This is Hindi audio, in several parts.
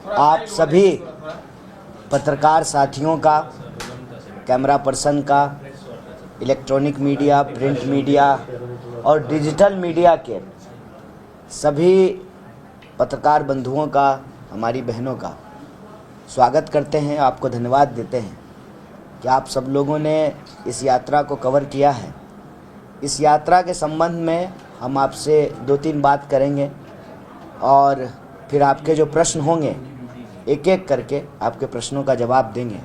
आप सभी पत्रकार साथियों का, कैमरा पर्सन का, इलेक्ट्रॉनिक मीडिया, प्रिंट मीडिया और डिजिटल मीडिया के सभी पत्रकार बंधुओं का, हमारी बहनों का स्वागत करते हैं। आपको धन्यवाद देते हैं कि आप सब लोगों ने इस यात्रा को कवर किया है। इस यात्रा के संबंध में हम आपसे 2-3 बात करेंगे और फिर आपके जो प्रश्न होंगे एक एक करके आपके प्रश्नों का जवाब देंगे।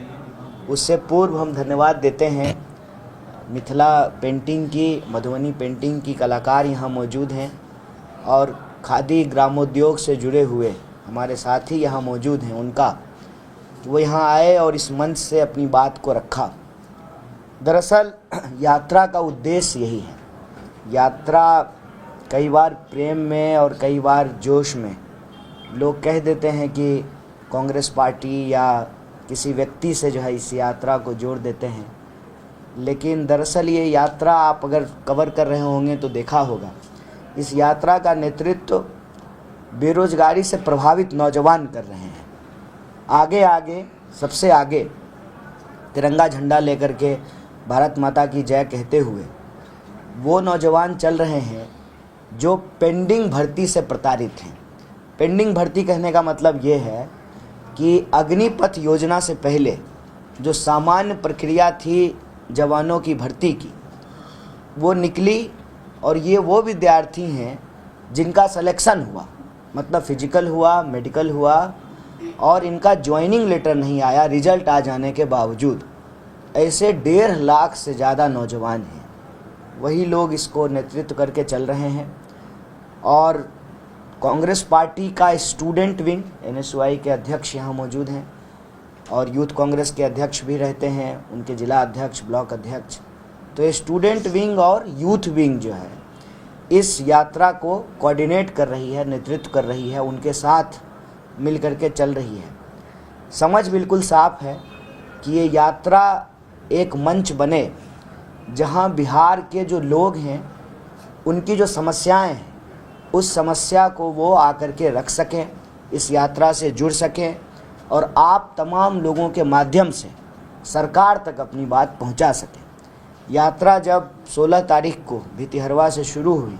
उससे पूर्व हम धन्यवाद देते हैं मिथिला पेंटिंग की, मधुबनी पेंटिंग की कलाकार यहाँ मौजूद हैं और खादी ग्रामोद्योग से जुड़े हुए हमारे साथी यहाँ मौजूद हैं, उनका कि वो यहाँ आए और इस मंच से अपनी बात को रखा। दरअसल यात्रा का उद्देश्य यही है। यात्रा कई बार प्रेम में और कई बार जोश में लोग कह देते हैं कि कांग्रेस पार्टी या किसी व्यक्ति से जो है इस यात्रा को जोड़ देते हैं, लेकिन दरअसल ये यात्रा आप अगर कवर कर रहे होंगे तो देखा होगा, इस यात्रा का नेतृत्व बेरोजगारी से प्रभावित नौजवान कर रहे हैं। आगे आगे सबसे आगे तिरंगा झंडा लेकर के भारत माता की जय कहते हुए वो नौजवान चल रहे हैं जो पेंडिंग भर्ती से प्रताड़ित हैं। पेंडिंग भर्ती कहने का मतलब ये है कि अग्निपथ योजना से पहले जो सामान्य प्रक्रिया थी जवानों की भर्ती की, वो निकली और ये वो विद्यार्थी हैं जिनका सिलेक्शन हुआ, मतलब फिजिकल हुआ, मेडिकल हुआ और इनका ज्वाइनिंग लेटर नहीं आया रिजल्ट आ जाने के बावजूद। ऐसे 1.5 लाख से ज़्यादा नौजवान हैं, वही लोग इसको नेतृत्व करके चल रहे हैं। और कांग्रेस पार्टी का स्टूडेंट विंग NSY के अध्यक्ष यहाँ मौजूद हैं और यूथ कांग्रेस के अध्यक्ष भी रहते हैं, उनके जिला अध्यक्ष, ब्लॉक अध्यक्ष। तो ये स्टूडेंट विंग और यूथ विंग जो है इस यात्रा को कोऑर्डिनेट कर रही है, नेतृत्व कर रही है, उनके साथ मिल करके चल रही है। समझ बिल्कुल साफ है कि ये यात्रा एक मंच बने जहां बिहार के जो लोग हैं उनकी जो समस्याएं हैं उस समस्या को वो आकर के रख सकें, इस यात्रा से जुड़ सकें और आप तमाम लोगों के माध्यम से सरकार तक अपनी बात पहुंचा सकें। यात्रा जब 16 तारीख को भितिहरवा से शुरू हुई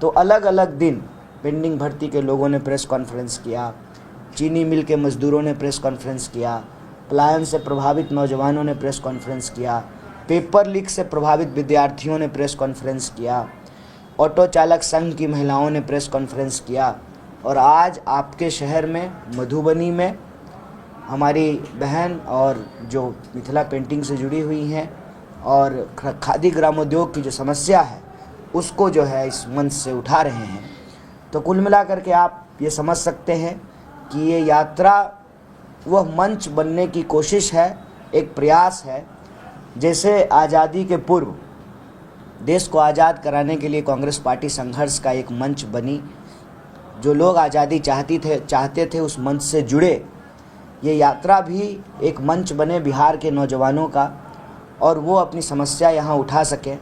तो अलग अलग दिन पेंडिंग भर्ती के लोगों ने प्रेस कॉन्फ्रेंस किया, चीनी मिल के मजदूरों ने प्रेस कॉन्फ्रेंस किया, पलायन से प्रभावित नौजवानों ने प्रेस कॉन्फ्रेंस किया, पेपर लीक से प्रभावित विद्यार्थियों ने प्रेस कॉन्फ्रेंस किया, ऑटो चालक संघ की महिलाओं ने प्रेस कॉन्फ्रेंस किया और आज आपके शहर में मधुबनी में हमारी बहन और जो मिथिला पेंटिंग से जुड़ी हुई हैं और खादी ग्रामोद्योग की जो समस्या है उसको जो है इस मंच से उठा रहे हैं। तो कुल मिलाकर के आप ये समझ सकते हैं कि ये यात्रा वह मंच बनने की कोशिश है, एक प्रयास है। जैसे आज़ादी के पूर्व देश को आज़ाद कराने के लिए कांग्रेस पार्टी संघर्ष का एक मंच बनी, जो लोग आज़ादी चाहते थे उस मंच से जुड़े। ये यात्रा भी एक मंच बने बिहार के नौजवानों का और वो अपनी समस्या यहाँ उठा सकें।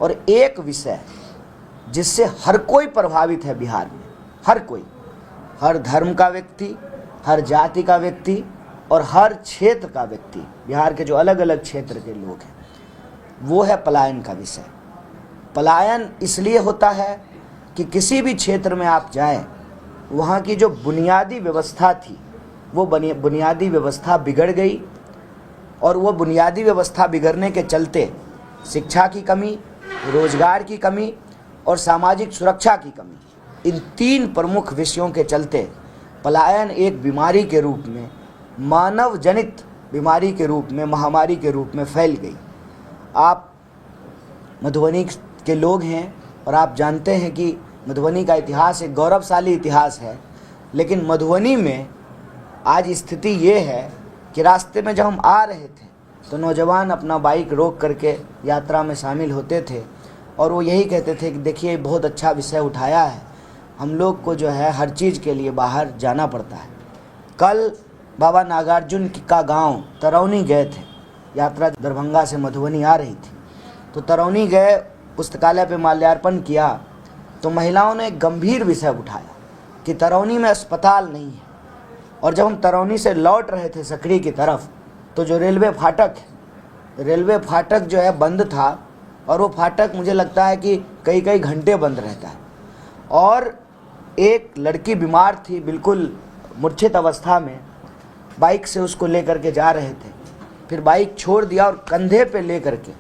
और एक विषय जिससे हर कोई प्रभावित है बिहार में, हर कोई, हर धर्म का व्यक्ति, हर जाति का व्यक्ति और हर क्षेत्र का व्यक्ति, बिहार के जो अलग अलग क्षेत्र के लोग हैं, वो है पलायन का विषय। पलायन इसलिए होता है कि किसी भी क्षेत्र में आप जाएं, वहाँ की जो बुनियादी व्यवस्था थी वो बुनियादी व्यवस्था बिगड़ गई और वो बुनियादी व्यवस्था बिगड़ने के चलते शिक्षा की कमी, रोजगार की कमी और सामाजिक सुरक्षा की कमी, इन 3 प्रमुख विषयों के चलते पलायन एक बीमारी के रूप में, मानव जनित बीमारी के रूप में, महामारी के रूप में फैल गई। आप मधुबनी के लोग हैं और आप जानते हैं कि मधुबनी का इतिहास एक गौरवशाली इतिहास है, लेकिन मधुबनी में आज स्थिति ये है कि रास्ते में जब हम आ रहे थे तो नौजवान अपना बाइक रोक करके यात्रा में शामिल होते थे और वो यही कहते थे कि देखिए बहुत अच्छा विषय उठाया है, हम लोग को जो है हर चीज़ के लिए बाहर जाना पड़ता है। कल बाबा नागार्जुन का गांव तरौनी गए थे, यात्रा दरभंगा से मधुबनी आ रही थी, तो तरौनी गए, पुस्तकालय पे माल्यार्पण किया तो महिलाओं ने एक गंभीर विषय उठाया कि तरौनी में अस्पताल नहीं है और जब हम तरौनी से लौट रहे थे सकरी की तरफ, तो जो रेलवे फाटक जो है बंद था, और वो फाटक मुझे लगता है कि कई कई घंटे बंद रहता है। और एक लड़की बीमार थी, बिल्कुल मूर्छित अवस्था में, बाइक से उसको लेकर के जा रहे थे। फिर बाइक छोड़ दिया और कंधे पे ले करके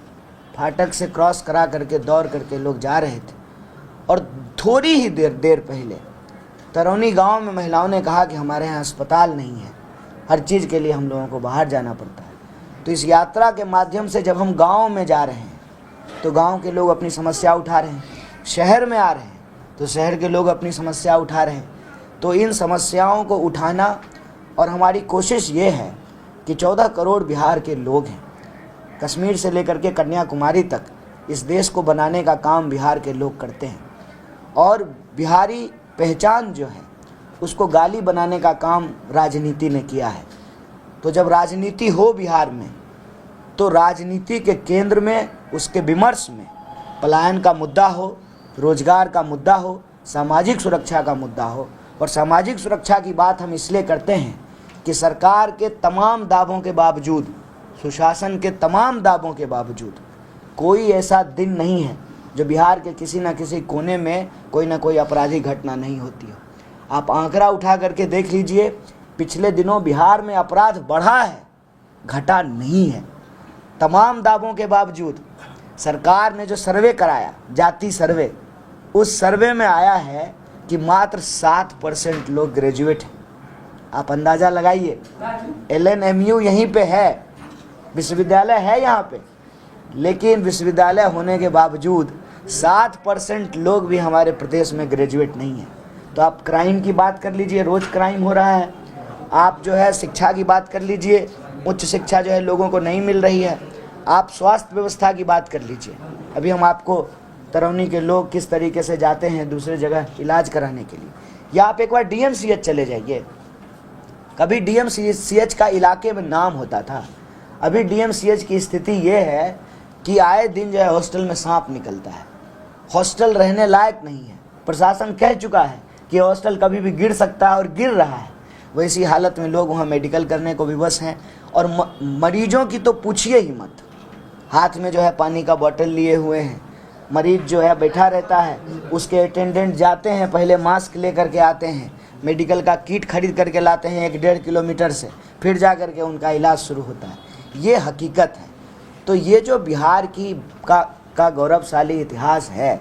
फाटक से क्रॉस करा करके दौड़ करके लोग जा रहे थे। और थोड़ी ही देर पहले तरौनी गांव में महिलाओं ने कहा कि हमारे यहाँ अस्पताल नहीं है, हर चीज़ के लिए हम लोगों को बाहर जाना पड़ता है। तो इस यात्रा के माध्यम से जब हम गांव में जा रहे हैं तो गांव के लोग अपनी समस्या उठा रहे हैं, शहर में आ रहे हैं तो शहर के लोग अपनी समस्या उठा रहे हैं। तो इन समस्याओं को उठाना, और हमारी कोशिश ये है कि 14 करोड़ बिहार के लोग हैं, कश्मीर से लेकर के कन्याकुमारी तक इस देश को बनाने का काम बिहार के लोग करते हैं। और बिहारी पहचान जो है उसको गाली बनाने का काम राजनीति ने किया है। तो जब राजनीति हो बिहार में, तो राजनीति के केंद्र में, उसके विमर्श में पलायन का मुद्दा हो, रोजगार का मुद्दा हो, सामाजिक सुरक्षा का मुद्दा हो। और सामाजिक सुरक्षा की बात हम इसलिए करते हैं कि सरकार के तमाम दावों के बावजूद, सुशासन के तमाम दावों के बावजूद कोई ऐसा दिन नहीं है जो बिहार के किसी न किसी कोने में कोई ना कोई आपराधिक घटना नहीं होती हो। आप आंकड़ा उठा करके देख लीजिए, पिछले दिनों बिहार में अपराध बढ़ा है, घटा नहीं है। तमाम दावों के बावजूद सरकार ने जो सर्वे कराया, जाति सर्वे, उस सर्वे में आया है कि मात्र 7% लोग ग्रेजुएट हैं। आप अंदाज़ा लगाइए, LNMU यहीं पे है, विश्वविद्यालय है यहाँ पे, लेकिन विश्वविद्यालय होने के बावजूद 7% लोग भी हमारे प्रदेश में ग्रेजुएट नहीं हैं। तो आप क्राइम की बात कर लीजिए, रोज़ क्राइम हो रहा है। आप जो है शिक्षा की बात कर लीजिए, उच्च शिक्षा जो है लोगों को नहीं मिल रही है। आप स्वास्थ्य व्यवस्था की बात कर लीजिए, अभी हम आपको तरौनी के लोग किस तरीके से जाते हैं दूसरे जगह इलाज कराने के लिए, या आप एक बार DMCH चले जाइए। कभी DMCH का इलाके में नाम होता था, अभी DMCH की स्थिति ये है कि आए दिन जो है हॉस्टल में सांप निकलता है, हॉस्टल रहने लायक नहीं है। प्रशासन कह चुका है कि हॉस्टल कभी भी गिर सकता है और गिर रहा है। वैसी हालत में लोग वहाँ मेडिकल करने को विवश हैं। और मरीजों की तो पूछिए ही मत, हाथ में जो है पानी का बोतल लिए हुए हैं, मरीज जो है बैठा रहता है, उसके अटेंडेंट जाते हैं, पहले मास्क लेकर के आते हैं, मेडिकल का किट खरीद करके लाते हैं 1-1.5 किलोमीटर से, फिर जा करके उनका इलाज शुरू होता है। ये हकीकत है। तो ये जो बिहार का गौरवशाली इतिहास है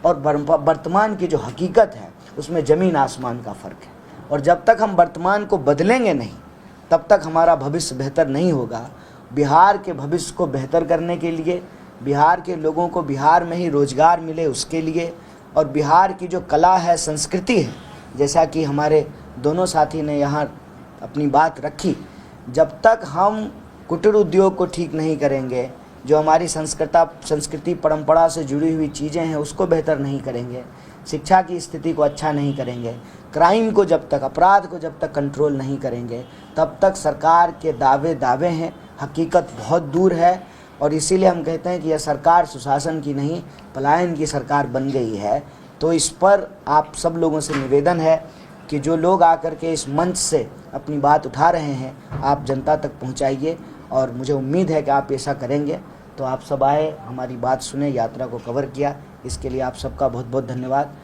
और वर्तमान की जो हकीकत है, उसमें ज़मीन आसमान का फ़र्क है। और जब तक हम वर्तमान को बदलेंगे नहीं, तब तक हमारा भविष्य बेहतर नहीं होगा। बिहार के भविष्य को बेहतर करने के लिए, बिहार के लोगों को बिहार में ही रोज़गार मिले उसके लिए, और बिहार की जो कला है, संस्कृति है, जैसा कि हमारे दोनों साथी ने यहाँ अपनी बात रखी, जब तक हम कुटीर उद्योग को ठीक नहीं करेंगे, जो हमारी संस्कृति परंपरा से जुड़ी हुई चीज़ें हैं उसको बेहतर नहीं करेंगे, शिक्षा की स्थिति को अच्छा नहीं करेंगे, क्राइम को जब तक, अपराध को जब तक कंट्रोल नहीं करेंगे, तब तक सरकार के दावे हैं, हकीकत बहुत दूर है। और इसीलिए हम कहते हैं कि यह सरकार सुशासन की नहीं, पलायन की सरकार बन गई है। तो इस पर आप सब लोगों से निवेदन है कि जो लोग आकर के इस मंच से अपनी बात उठा रहे हैं, आप जनता तक पहुंचाइए, और मुझे उम्मीद है कि आप ऐसा करेंगे। तो आप सब आए, हमारी बात सुने, यात्रा को कवर किया, इसके लिए आप सबका बहुत बहुत धन्यवाद।